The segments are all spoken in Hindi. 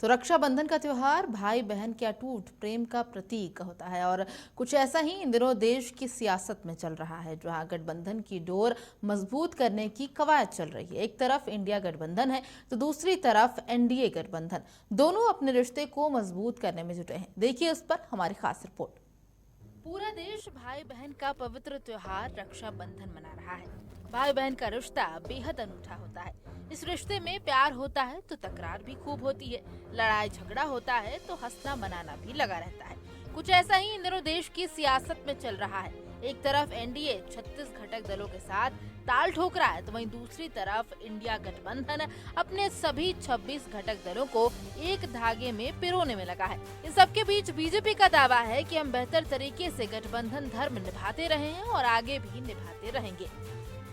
तो रक्षाबंधन का त्योहार भाई बहन के अटूट प्रेम का प्रतीक होता है और कुछ ऐसा ही इन दिनों देश की सियासत में चल रहा है, जहां गठबंधन की डोर मजबूत करने की कवायद चल रही है। एक तरफ इंडिया गठबंधन है तो दूसरी तरफ एनडीए गठबंधन। दोनों अपने रिश्ते को मजबूत करने में जुटे हैं। देखिए उस पर हमारी खास रिपोर्ट। पूरा देश भाई बहन का पवित्र त्योहार रक्षाबंधन मना रहा है। भाई बहन का रिश्ता बेहद अनूठा होता है। इस रिश्ते में प्यार होता है तो तकरार भी खूब होती है, लड़ाई झगड़ा होता है तो हंसना मनाना भी लगा रहता है। कुछ ऐसा ही इन दिनों देश की सियासत में चल रहा है। एक तरफ एनडीए 36 घटक दलों के साथ ताल ठोक रहा है तो वहीं दूसरी तरफ इंडिया गठबंधन अपने सभी 26 घटक दलों को एक धागे में पिरोने में लगा है। इन सबके बीच बीजेपी का दावा है कि हम बेहतर तरीके से गठबंधन धर्म निभाते रहे हैं और आगे भी निभाते रहेंगे।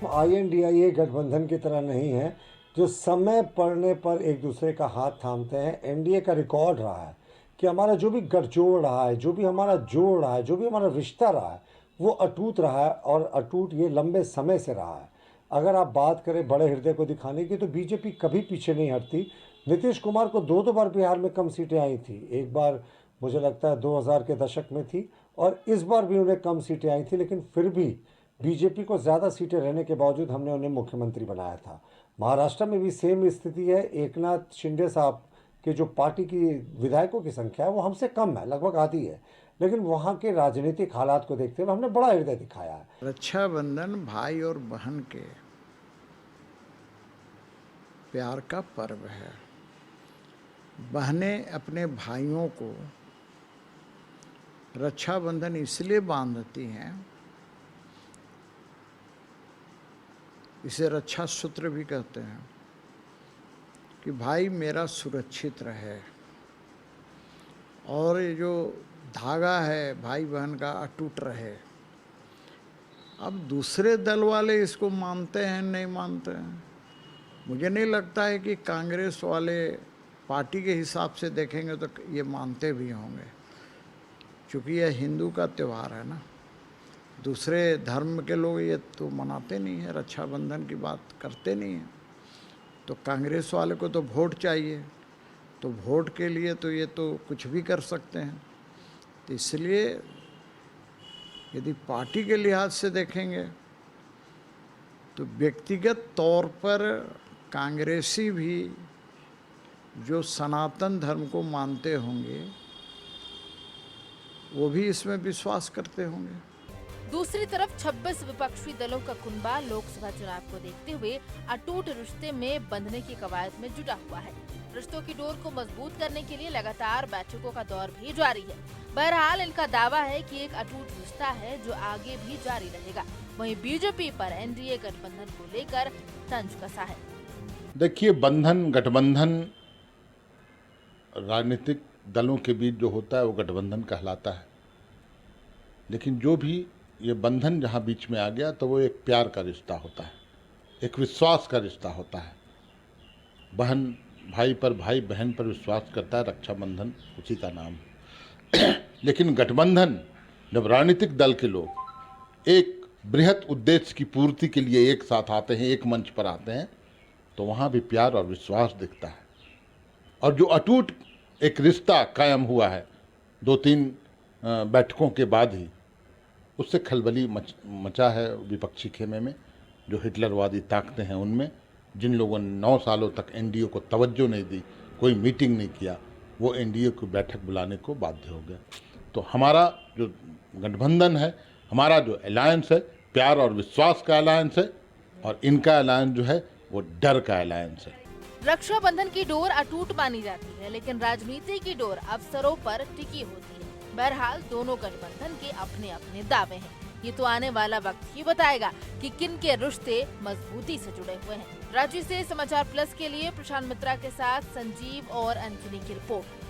INDIA गठबंधन की तरह नहीं है जो समय पड़ने पर एक दूसरे का हाथ थामते हैं। एनडीए का रिकॉर्ड रहा है कि हमारा जो भी गठजोड़ रहा है, जो भी हमारा जोड़ रहा है, जो भी हमारा रिश्ता रहा है, वो अटूट रहा है और अटूट ये लंबे समय से रहा है। अगर आप बात करें बड़े हृदय को दिखाने की तो बीजेपी कभी पीछे नहीं हटती। नीतीश कुमार को दो बार बिहार में कम सीटें आई थी। एक बार मुझे लगता है 2000 के दशक में थी और इस बार भी उन्हें कम सीटें आई थी, लेकिन फिर भी बीजेपी को ज़्यादा सीटें रहने के बावजूद हमने उन्हें मुख्यमंत्री बनाया था। महाराष्ट्र में भी सेम स्थिति है। एकनाथ शिंदे साहब के जो पार्टी की विधायकों की संख्या है वो हमसे कम है, लगभग आधी है, लेकिन वहाँ के राजनीतिक हालात को देखते हुए हमने बड़ा हृदय दिखाया है। रक्षाबंधन भाई और बहन के प्यार का पर्व है। बहनें अपने भाइयों को रक्षाबंधन इसलिए बांधती हैं, इसे रक्षा सूत्र भी कहते हैं, कि भाई मेरा सुरक्षित रहे और ये जो धागा है भाई बहन का अटूट रहे। अब दूसरे दल वाले इसको मानते हैं नहीं मानते हैं, मुझे नहीं लगता है कि कांग्रेस वाले पार्टी के हिसाब से देखेंगे तो ये मानते भी होंगे, क्योंकि यह हिंदू का त्यौहार है ना। दूसरे धर्म के लोग ये तो मनाते नहीं हैं, रक्षाबंधन की बात करते नहीं हैं। तो कांग्रेस वाले को तो वोट चाहिए, तो वोट के लिए तो ये तो कुछ भी कर सकते हैं। तो इसलिए यदि पार्टी के लिहाज से देखेंगे तो व्यक्तिगत तौर पर कांग्रेसी भी जो सनातन धर्म को मानते होंगे वो भी इसमें विश्वास करते होंगे। दूसरी तरफ 26 विपक्षी दलों का कुनबा लोकसभा चुनाव को देखते हुए अटूट रिश्ते में बंधने की कवायद में जुटा हुआ है। रिश्तों की डोर को मजबूत करने के लिए लगातार बैठकों का दौर भी जारी है। बहरहाल इनका दावा है कि एक अटूट रिश्ता है जो आगे भी जारी रहेगा। वहीं बीजेपी पर एनडीए गठबंधन को लेकर तंज कसा है। देखिए, बंधन गठबंधन राजनीतिक दलों के बीच जो होता है वो गठबंधन कहलाता है, लेकिन जो भी ये बंधन जहाँ बीच में आ गया तो वो एक प्यार का रिश्ता होता है, एक विश्वास का रिश्ता होता है। बहन भाई पर, भाई बहन पर विश्वास करता है, रक्षाबंधन उसी का नाम है। लेकिन गठबंधन जब राजनीतिक दल के लोग एक बृहत उद्देश्य की पूर्ति के लिए एक साथ आते हैं, एक मंच पर आते हैं, तो वहाँ भी प्यार और विश्वास दिखता है। और जो अटूट एक रिश्ता कायम हुआ है 2-3 बैठकों के बाद ही, उससे खलबली मचा है विपक्षी खेमे में। जो हिटलरवादी ताकतें हैं उनमें, जिन लोगों ने 9 सालों तक एनडीए को तवज्जो नहीं दी, कोई मीटिंग नहीं किया, वो एनडीए को बैठक बुलाने को बाध्य हो गया। तो हमारा जो गठबंधन है, हमारा जो अलायंस है, प्यार और विश्वास का अलायंस है, और इनका अलायंस जो है वो डर का अलायंस है। रक्षाबंधन की डोर अटूट मानी जाती है, लेकिन राजनीति की डोर अवसरों पर टिकी होती है। बहरहाल दोनों गठबंधन के अपने अपने दावे हैं। ये तो आने वाला वक्त ही बताएगा कि किन के रिश्ते मजबूती से जुड़े हुए हैं। रांची से समाचार प्लस के लिए प्रशांत मित्रा के साथ संजीव और अंजनी की रिपोर्ट।